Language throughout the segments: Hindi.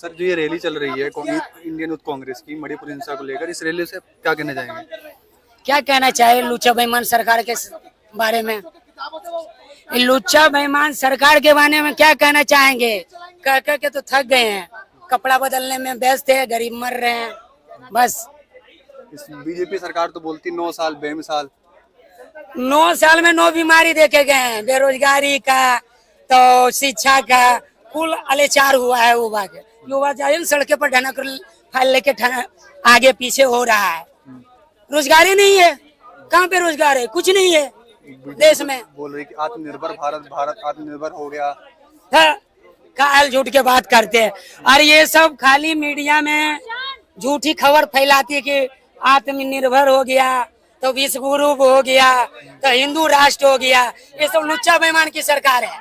सर जो ये रैली चल रही है इंडियन यूथ कांग्रेस की मणिपुर हिंसा को लेकर, इस रैली से क्या कहना चाहेंगे? क्या कहना चाहिए लुच्चा बेईमान सरकार के बारे में? लुच्चा बेईमान सरकार के बारे में क्या कहना चाहेंगे? कह कह के तो थक गए हैं, कपड़ा बदलने में व्यस्त है, गरीब मर रहे हैं बस। इस बीजेपी सरकार तो बोलती 9 साल बेमिसाल। 9 साल में 9 बीमारी देखे गए हैं, बेरोजगारी का तो शिक्षा का कुल अलेचार हुआ है। युवा जाहिल सड़के पर ढनक फाइल लेके आगे पीछे हो रहा है। रोजगारी नहीं है, कहाँ पे रोजगार है? कुछ नहीं है देश में। बोल रही कि आत्मनिर्भर भारत आत्मनिर्भर हो गया। काल झूठ के बात करते हैं और ये सब खाली मीडिया में झूठी खबर फैलाती है कि आत्मनिर्भर हो गया तो विश्व गुरु हो गया तो हिंदू राष्ट्र हो गया। ये सब लुच्चा बेईमान की सरकार है।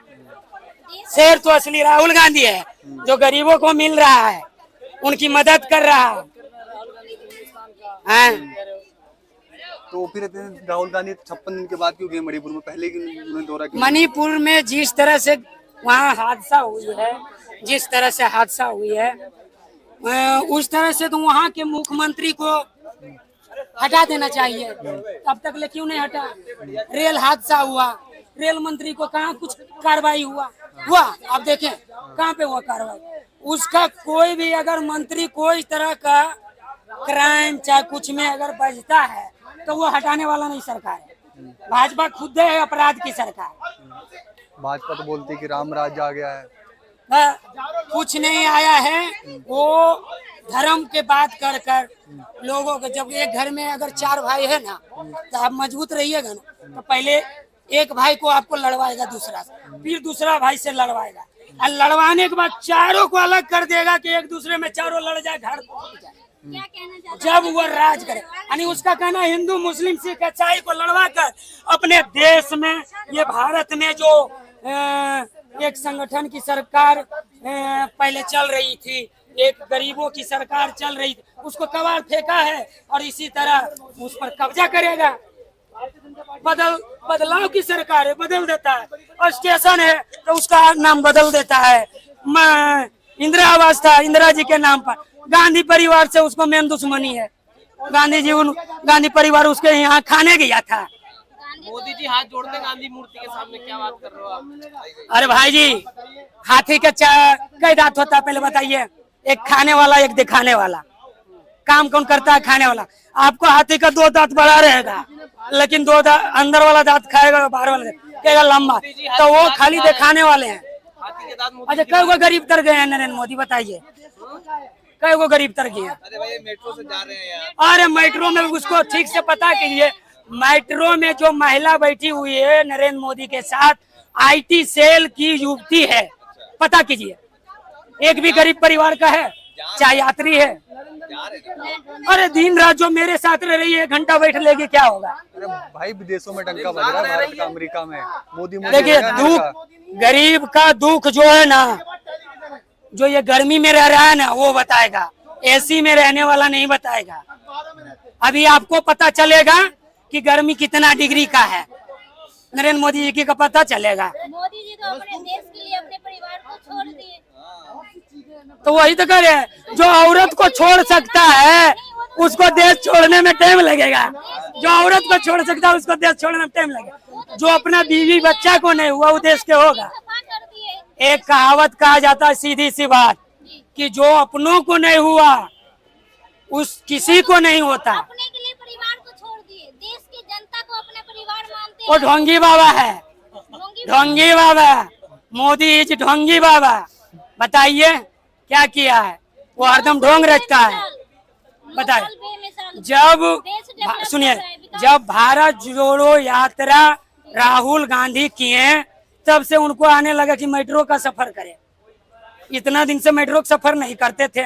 शेर तो असली राहुल गांधी है, जो गरीबों को मिल रहा है, उनकी मदद कर रहा है। तो फिर राहुल गांधी 56 दिन के बाद क्यों गए मणिपुर में? पहले उन्होंने दौरा किया। मणिपुर में जिस तरह से वहाँ हादसा हुई है, जिस तरह से हादसा हुई है, उस तरह से तो वहाँ के मुख्यमंत्री को हटा देना चाहिए। तब तक ले क्यों नहीं हटा? रेल हादसा हुआ, रेल मंत्री को कहाँ कुछ कार्रवाई हुआ? आप देखें कहाँ पे हुआ कार्रवाई? उसका कोई भी अगर मंत्री कोई तरह का क्राइम चाहे कुछ में अगर बचता है तो वो हटाने वाला नहीं सरकार है। भाजपा खुद है अपराध की सरकार। भाजपा तो बोलती है कि राम राज्य आ गया है। कुछ नहीं आया है। वो धर्म के बात कर कर लोगों को, जब एक घर में अगर 4 भाई है ना तो आप मजबूत रहिएगा ना, तो पहले एक भाई को आपको लड़वाएगा दूसरा से, फिर दूसरा भाई से लड़वाएगा और लड़वाने के बाद चारों को अलग कर देगा कि एक दूसरे में चारों लड़ जाए, घर पहुंच जाए। जब वो राज करे, यानी उसका कहना हिंदू मुस्लिम सिख ईसाई को लड़वा कर अपने देश में, ये भारत में जो एक संगठन की सरकार पहले चल रही थी, एक गरीबों की सरकार चल रही थी, उसको कबाड़ फेंका है और इसी तरह उस पर कब्जा करेगा। बदलाव की सरकार है, बदल देता है। और स्टेशन है तो उसका नाम बदल देता है। इंदिरा आवास था, इंदिरा जी के नाम पर। गांधी परिवार से उसको मेन दुश्मनी है। गांधी परिवार उसके यहाँ खाने गया था। मोदी जी हाथ जोड़ते गांधी मूर्ति के सामने, क्या बात कर रहे हो आप? अरे भाई जी, हाथी का कई दांत होता है पहले बताइए? एक खाने वाला, एक दिखाने वाला। काम कौन करता है? खाने वाला। आपको हाथी का 2 दांत बड़ा रहेगा, लेकिन 2 दांत अंदर वाला दांत खाएगा, बाहर वाला कहेगा लंबा, तो वो खाली दिखाने वाले हैं। अच्छा, कई गो गरीब तर गए हैं नरेंद्र मोदी? बताइए कई गो गरीब तर गए हैं? अरे भाई मेट्रो से जा रहे हैं यार। अरे मेट्रो में उसको ठीक से पता कीजिए। मेट्रो में जो महिला बैठी हुई है नरेंद्र मोदी के साथ, IT सेल की युवती है। पता कीजिए, एक भी गरीब परिवार का है, चाहे यात्री है। अरे दिन रात जो मेरे साथ रह रही है, 1 घंटा बैठ लेगी, क्या होगा? अरे भाई विदेशों में डंका बज रहा है, भारत का अमेरिका में। मोदी देखिए दुख, गरीब का दुख जो है ना, जो ये गर्मी में रह रहा है ना, वो बताएगा। AC में रहने वाला नहीं बताएगा। अभी आपको पता चलेगा कि गर्मी कितना डिग्री का है, नरेंद्र मोदी जी की का पता चलेगा। मोदी जी तो अपने देश के लिए अपने परिवार को छोड़ दिए। तो वही तो कह रहे हैं, जो औरत को छोड़ सकता है उसको देश छोड़ने में टाइम लगेगा। जो औरत को छोड़ सकता है उसको देश छोड़ने में टाइम लगेगा। जो अपना बीवी बच्चा को नहीं हुआ वो देश के होगा। एक कहावत कहा जाता है, सीधी सी बात, कि जो अपनों को नहीं हुआ उस किसी को नहीं होता। अपने के लिए परिवार को छोड़ दिए, देश की जनता को अपना परिवार मानते हैं। वो ढोंगी बाबा है, ढोंगी बाबा। मोदी जी ढोंगी बाबा। बताइए क्या किया है? वो हरदम ढोंग रचता है। बताइए, जब सुनिए, जब भारत जोड़ो यात्रा राहुल गांधी किए, तब से उनको आने लगा कि मेट्रो का सफर करें। इतना दिन से मेट्रो का सफर नहीं करते थे।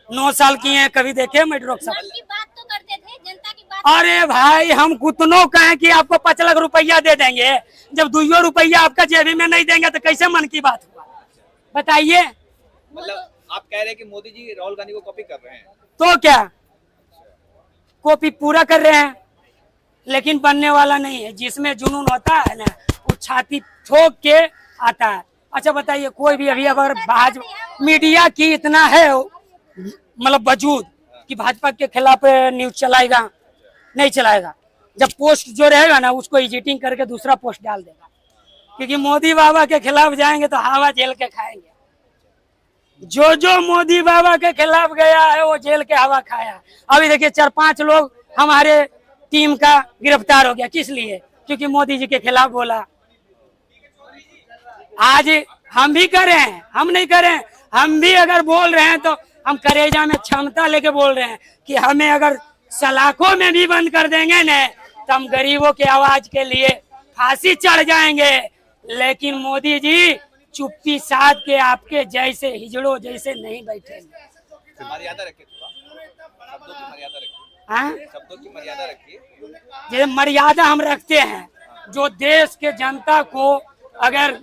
9 साल किए हैं, कभी देखे मेट्रो का सफर? की बात तो करते थे, जनता की बात। अरे भाई, हम कुतनों कहें कि आपको 5 लाख रुपया दे देंगे, जब 2 रुपया आपका जेबी में नहीं देंगे तो कैसे मन की बात हुआ? बताइए। मतलब आप कह रहे हैं कि मोदी जी राहुल गांधी को कॉपी कर रहे हैं? तो क्या कॉपी पूरा कर रहे हैं, लेकिन बनने वाला नहीं है। जिसमें जुनून होता है ना, वो छाती ठोक के आता है। अच्छा बताइए, कोई भी अभी अगर मीडिया की इतना है मतलब वजूद कि भाजपा के खिलाफ न्यूज चलाएगा नहीं चलाएगा। जब पोस्ट जो रहेगा ना उसको एडिटिंग करके दूसरा पोस्ट डाल देगा, क्योंकि मोदी बाबा के खिलाफ जाएंगे तो हवा जेल के खाएंगे। जो मोदी बाबा के खिलाफ गया है वो जेल के हवा खाया। अभी देखिए 4-5 लोग हमारे टीम का गिरफ्तार हो गया, किस लिए? क्योंकि मोदी जी के खिलाफ बोला। आज हम भी कर रहे हैं, हम नहीं कर रहे हैं, हम भी अगर बोल रहे हैं तो हम करेजा में क्षमता लेके बोल रहे हैं कि हमें अगर सलाखों में भी बंद कर देंगे न तो हम गरीबों की आवाज के लिए फांसी चढ़ जाएंगे। लेकिन मोदी जी चुप्पी साध के आपके जैसे हिजड़ों जैसे नहीं बैठेंगे। मर्यादा रखिए, शब्दों की मर्यादा रखिए। हाँ, शब्दों की मर्यादा रखिए। ये मर्यादा हम रखते हैं। जो देश के जनता को अगर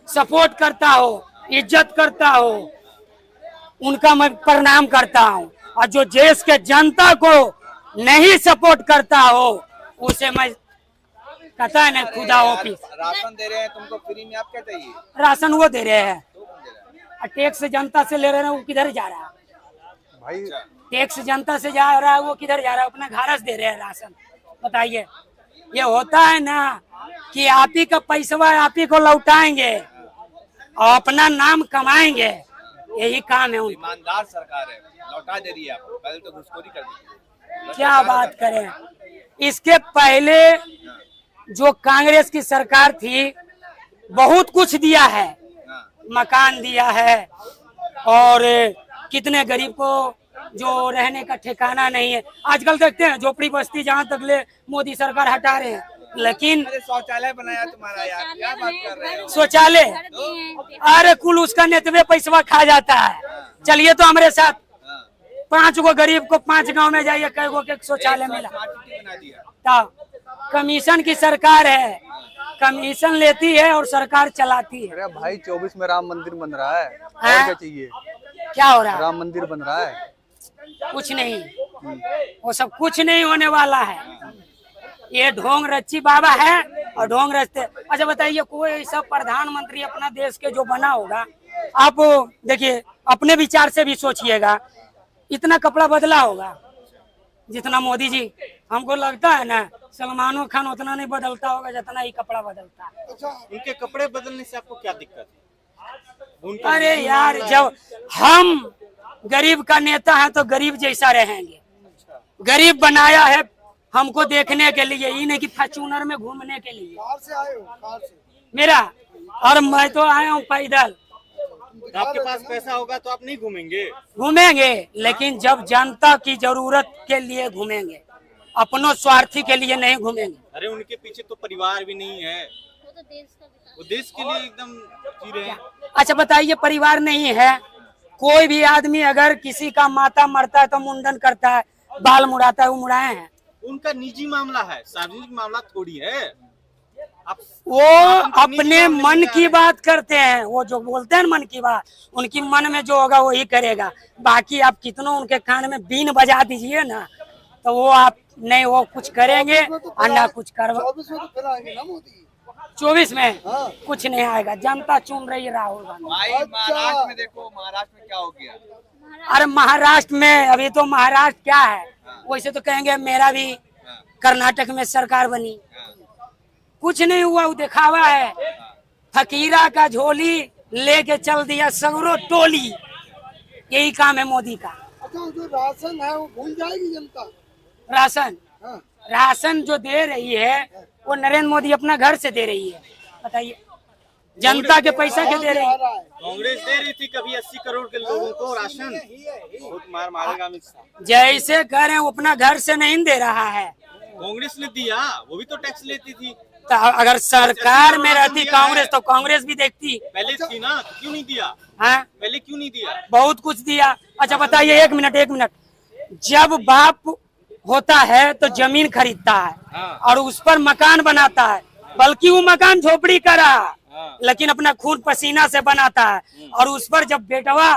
सपोर्ट करता हो, इज्जत करता हो, उनका मैं प्रणाम करता हूँ। और जो देश के जनता को नहीं सपोर्ट करता हो उसे मैं कहता है ना खुदा ऑफिस। राशन दे रहे हैं तुमको फ्री में, आप क्या चाहिए? राशन वो दे रहे हैं और टैक्स जनता से ले रहे हैं, वो किधर जा रहा है भाई? टैक्स जनता से जा रहा है, वो किधर जा रहा है? अपना घर से दे रहे हैं राशन। बताइए, ये होता है ना कि आप ही का पैसा आप ही को लौटाएंगे और अपना नाम कमाएंगे, यही काम है उनका। ईमानदार सरकार है, लौटा दे रही है आपको, पहले तो घुसखोरी कर दी। क्या बात करें, इसके पहले जो कांग्रेस की सरकार थी बहुत कुछ दिया है, मकान दिया है और कितने गरीब को जो रहने का ठिकाना नहीं है। आजकल देखते हैं झोपड़ी बस्ती जहाँ तक ले मोदी सरकार हटा रहे हैं, लेकिन शौचालय बनाया तुम्हारा यार, क्या बात कर रहे हो? शौचालय, अरे कुल उसका नेतवे पैसा खा जाता है। चलिए तो हमारे साथ 5 गो गरीब को 5 गांव में जाइए, कई गो के शौचालय मिला। तो कमीशन की सरकार है, कमीशन लेती है और सरकार चलाती है। अरे भाई 24 में राम मंदिर बन रहा है, और क्या चाहिए? क्या हो रहा है? राम मंदिर बन रहा है, कुछ नहीं, वो सब कुछ नहीं होने वाला है। ये ढोंग रच्ची बाबा है और ढोंग रचते। अच्छा बताइए, कोई सब प्रधानमंत्री अपना देश के जो बना होगा, आप देखिए अपने विचार से भी सोचिएगा, इतना कपड़ा बदला होगा जितना मोदी जी? हमको लगता है ना सलमानो खान उतना नहीं बदलता होगा जितना ही कपड़ा बदलता है। उनके कपड़े बदलने से आपको क्या दिक्कत है? अरे यार, जब हम गरीब का नेता है तो गरीब जैसा रहेंगे। गरीब बनाया है हमको देखने के लिए, ये नहीं कि फॉर्च्यूनर में घूमने के लिए। कार से आए हो? कार से? मेरा, और मैं तो आया हूँ पैदल। आपके पास पैसा होगा तो आप नहीं घूमेंगे? घूमेंगे, लेकिन जब जनता की जरूरत के लिए घूमेंगे, अपनों स्वार्थी के लिए नहीं घूमेंगे। अरे उनके पीछे तो परिवार भी नहीं है, वो तो देश का विकास। वो देश के लिए एकदम जी रहे हैं। अच्छा बताइए, परिवार नहीं है? कोई भी आदमी अगर किसी का माता मरता है तो मुंडन करता है, बाल मुड़ाता है, वो मुड़ाए हैं। उनका निजी मामला है, सार्वजनिक मामला थोड़ी है। वो अपने मन की बात करते हैं, वो जो बोलते हैं मन की बात, उनकी मन में जो होगा वही करेगा। बाकी आप कितनों उनके कान में बीन बजा दीजिए ना तो वो आप नहीं वो कुछ करेंगे और ना कुछ करवा। 24 में तो फिर आएंगे ना मोदी। 24 में कुछ नहीं आएगा, जनता चुन रही है राहुल गांधी। भाई महाराष्ट्र में देखो, महाराष्ट्र में क्या हो गया? अरे महाराष्ट्र में, अभी तो महाराष्ट्र क्या है, वैसे तो कहेंगे मेरा भी कर्नाटक में सरकार बनी, कुछ नहीं हुआ, वो दिखावा है। फकीरा का झोली लेके चल दिया सगरो टोली, यही काम है मोदी का। अच्छा, जो राशन है वो भूल जाएगी जनता? राशन, हाँ। राशन जो दे रही है वो नरेंद्र मोदी अपना घर से दे रही है। बताइए, जनता के पैसा के दे रही है। कांग्रेस दे रही थी कभी 80 करोड़ के लोगों को राशन, बहुत मार मारेगा अमित शाह। जैसे कह रहे हैं वो अपना घर से नहीं दे रहा है। कांग्रेस ने दिया, वो भी तो टैक्स लेती थी। तो अगर सरकार में रहती कांग्रेस तो कांग्रेस भी देखती। पहले थी ना, तो क्यों नहीं दिया? हाँ, पहले क्यों नहीं दिया? बहुत कुछ दिया। अच्छा बताइए, एक मिनट, जब बाप होता है तो जमीन खरीदता है और उस पर मकान बनाता है, बल्कि वो मकान झोपड़ी का रहा लेकिन अपना खून पसीना से बनाता है। और उस पर जब बेटवा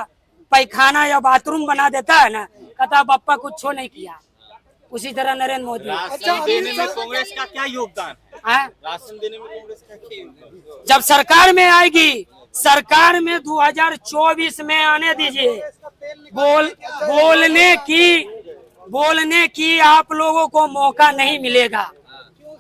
पैखाना या बाथरूम बना देता है ना, कहता बप्पा कुछ नहीं किया। उसी तरह नरेंद्र मोदी। राशन देने में कांग्रेस का क्या योगदान? हाँ? राशन देने में कांग्रेस का क्या योगदान? जब सरकार में आएगी सरकार में 2024 में आने दीजिए। बोलने की आप लोगों को मौका नहीं मिलेगा।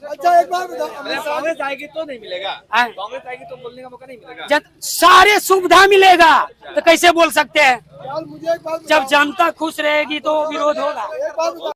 अच्छा एक बात बताओ, कांग्रेस आएगी तो नहीं मिलेगा, हाँ। कांग्रेस आएगी तो बोलने का मौका नहीं मिलेगा। जब सारे सुविधा मिलेगा तो कैसे बोल सकते हैं? यार मुझे एक बात जब जनता खुश रहेगी तो विरोध होगा। एक बात बताओ।